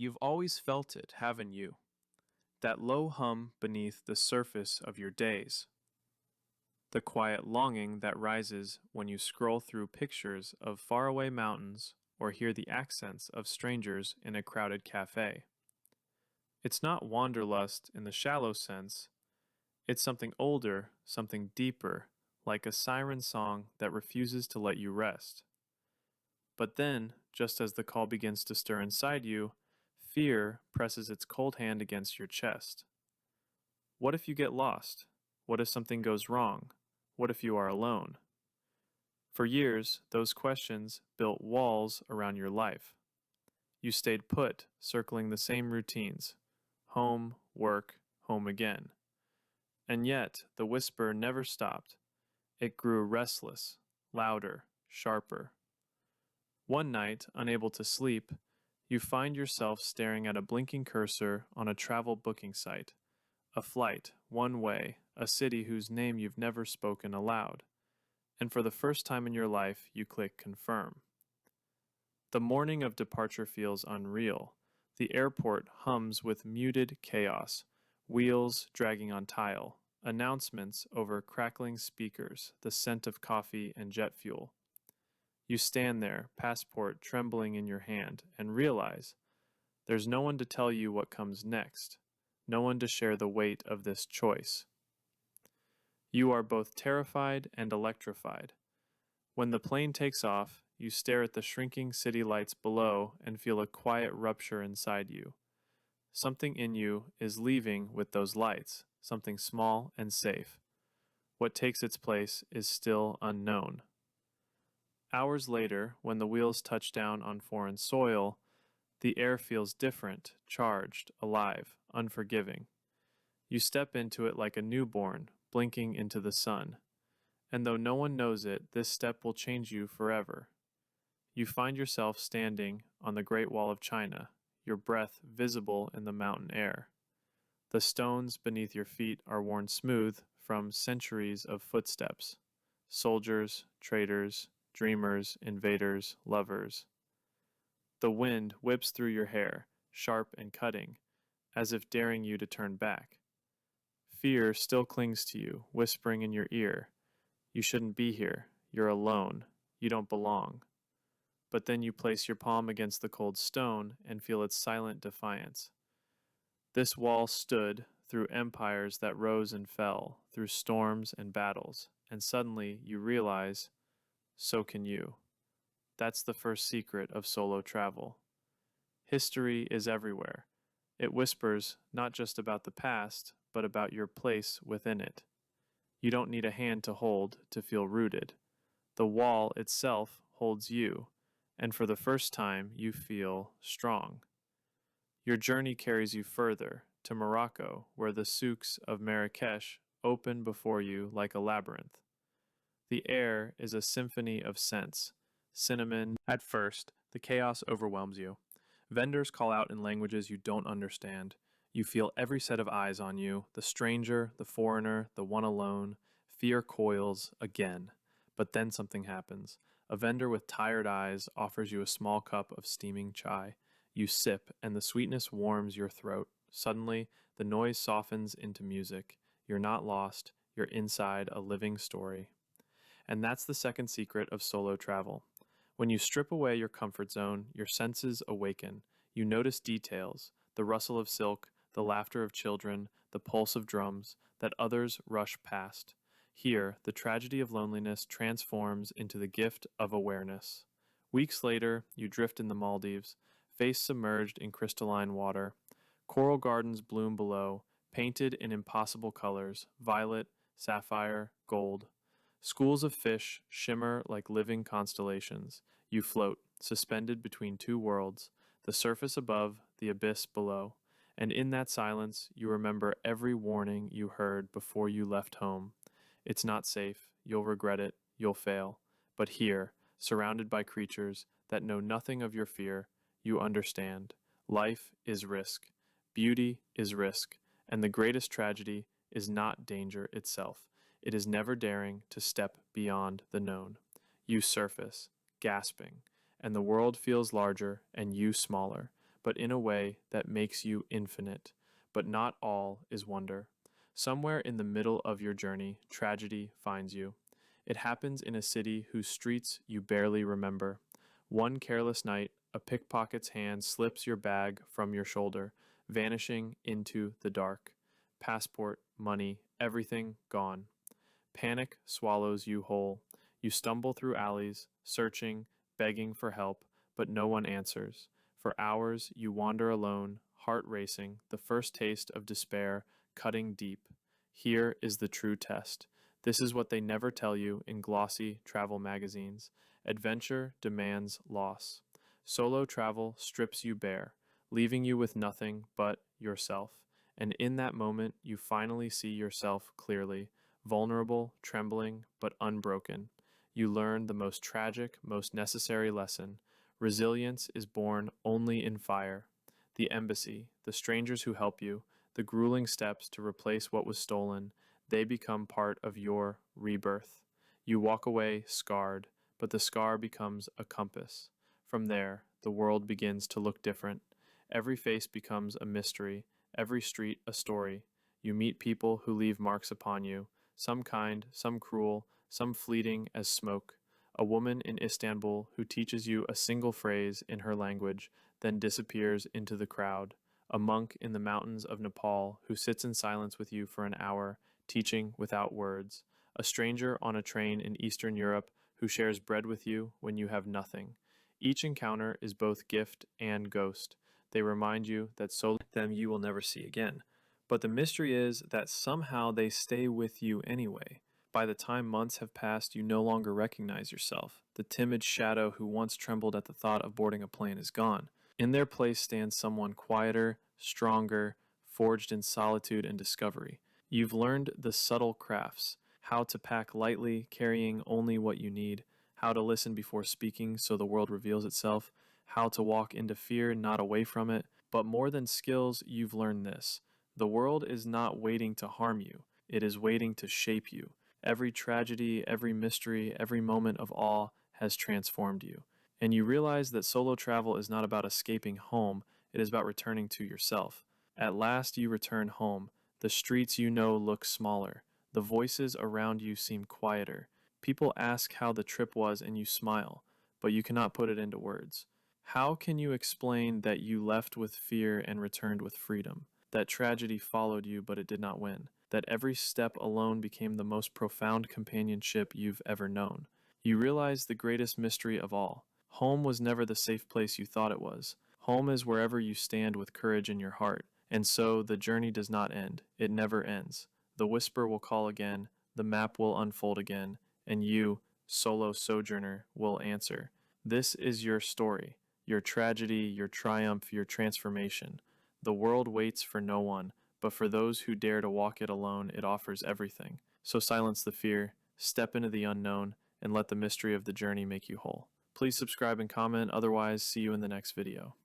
You've always felt it, haven't you? That low hum beneath the surface of your days. The quiet longing that rises when you scroll through pictures of faraway mountains or hear the accents of strangers in a crowded cafe. It's not wanderlust in the shallow sense. It's something older, something deeper, like a siren song that refuses to let you rest. But then, just as the call begins to stir inside you, fear presses its cold hand against your chest. What if you get lost? What if something goes wrong? What if you are alone? For years, those questions built walls around your life. You stayed put, circling the same routines: home, work, home again. And yet, the whisper never stopped. It grew restless, louder, sharper. One night, unable to sleep, you find yourself staring at a blinking cursor on a travel booking site. A flight, one way, a city whose name you've never spoken aloud. And for the first time in your life, you click confirm. The morning of departure feels unreal. The airport hums with muted chaos, wheels dragging on tile, announcements over crackling speakers, the scent of coffee and jet fuel. You stand there, passport trembling in your hand, and realize there's no one to tell you what comes next, no one to share the weight of this choice. You are both terrified and electrified. When the plane takes off, you stare at the shrinking city lights below and feel a quiet rupture inside you. Something in you is leaving with those lights, something small and safe. What takes its place is still unknown. Hours later, when the wheels touch down on foreign soil, the air feels different, charged, alive, unforgiving. You step into it like a newborn, blinking into the sun. And though no one knows it, this step will change you forever. You find yourself standing on the Great Wall of China, your breath visible in the mountain air. The stones beneath your feet are worn smooth from centuries of footsteps. Soldiers, traders, dreamers, invaders, lovers. The wind whips through your hair, sharp and cutting, as if daring you to turn back. Fear still clings to you, whispering in your ear, "You shouldn't be here. You're alone. You don't belong." But then you place your palm against the cold stone and feel its silent defiance. This wall stood through empires that rose and fell, through storms and battles, and suddenly you realize, so can you. That's the first secret of solo travel. History is everywhere. It whispers not just about the past, but about your place within it. You don't need a hand to hold to feel rooted. The wall itself holds you, and for the first time you feel strong. Your journey carries you further, to Morocco, where the souks of Marrakech open before you like a labyrinth. The air is a symphony of scents. Cinnamon. At first, the chaos overwhelms you. Vendors call out in languages you don't understand. You feel every set of eyes on you, the stranger, the foreigner, the one alone. Fear coils again. But then something happens. A vendor with tired eyes offers you a small cup of steaming chai. You sip, and the sweetness warms your throat. Suddenly, the noise softens into music. You're not lost. You're inside a living story. And that's the second secret of solo travel. When you strip away your comfort zone, your senses awaken. You notice details, the rustle of silk, the laughter of children, the pulse of drums, that others rush past. Here, the tragedy of loneliness transforms into the gift of awareness. Weeks later, you drift in the Maldives, face submerged in crystalline water. Coral gardens bloom below, painted in impossible colors, violet, sapphire, gold. Schools of fish shimmer like living constellations. You float, suspended between two worlds, the surface above, the abyss below. And in that silence, you remember every warning you heard before you left home. It's not safe, you'll regret it, you'll fail. But here, surrounded by creatures that know nothing of your fear, you understand. Life is risk. Beauty is risk. And the greatest tragedy is not danger itself. It is never daring to step beyond the known. You surface, gasping, and the world feels larger and you smaller. but in a way that makes you infinite. But not all is wonder. Somewhere in the middle of your journey, tragedy finds you. It happens in a city whose streets you barely remember. One careless night, a pickpocket's hand slips your bag from your shoulder, vanishing into the dark. Passport, money, everything gone. Panic swallows you whole. You stumble through alleys, searching, begging for help, but no one answers. For hours, you wander alone, heart racing, the first taste of despair cutting deep. Here is the true test. This is what they never tell you in glossy travel magazines. Adventure demands loss. Solo travel strips you bare, leaving you with nothing but yourself. And in that moment, you finally see yourself clearly, vulnerable, trembling, but unbroken. You learn the most tragic, most necessary lesson. Resilience is born only in fire. The embassy, the strangers who help you, the grueling steps to replace what was stolen, they become part of your rebirth. You walk away scarred, but the scar becomes a compass. From there, the world begins to look different. Every face becomes a mystery, every street a story. You meet people who leave marks upon you, some kind, some cruel, some fleeting as smoke. A woman in Istanbul who teaches you a single phrase in her language, then disappears into the crowd. A monk in the mountains of Nepal who sits in silence with you for an hour, teaching without words. A stranger on a train in Eastern Europe who shares bread with you when you have nothing. Each encounter is both gift and ghost. They remind you that so them you will never see again. But the mystery is that somehow they stay with you anyway. By the time months have passed, you no longer recognize yourself. The timid shadow who once trembled at the thought of boarding a plane is gone. In their place stands someone quieter, stronger, forged in solitude and discovery. You've learned the subtle crafts, how to pack lightly, carrying only what you need, how to listen before speaking so the world reveals itself, how to walk into fear, not away from it. But more than skills, you've learned this. The world is not waiting to harm you. It is waiting to shape you. Every tragedy, every mystery, every moment of awe has transformed you. And you realize that solo travel is not about escaping home, it is about returning to yourself. At last you return home. The streets you know look smaller. The voices around you seem quieter. People ask how the trip was and you smile, but you cannot put it into words. How can you explain that you left with fear and returned with freedom? That tragedy followed you, but it did not win. That every step alone became the most profound companionship you've ever known. You realize the greatest mystery of all. Home was never the safe place you thought it was. Home is wherever you stand with courage in your heart. And so the journey does not end. It never ends. The whisper will call again, the map will unfold again, and you, solo sojourner, will answer. This is your story, your tragedy, your triumph, your transformation. The world waits for no one, but for those who dare to walk it alone, it offers everything. So silence the fear, step into the unknown, and let the mystery of the journey make you whole. Please subscribe and comment, otherwise see you in the next video.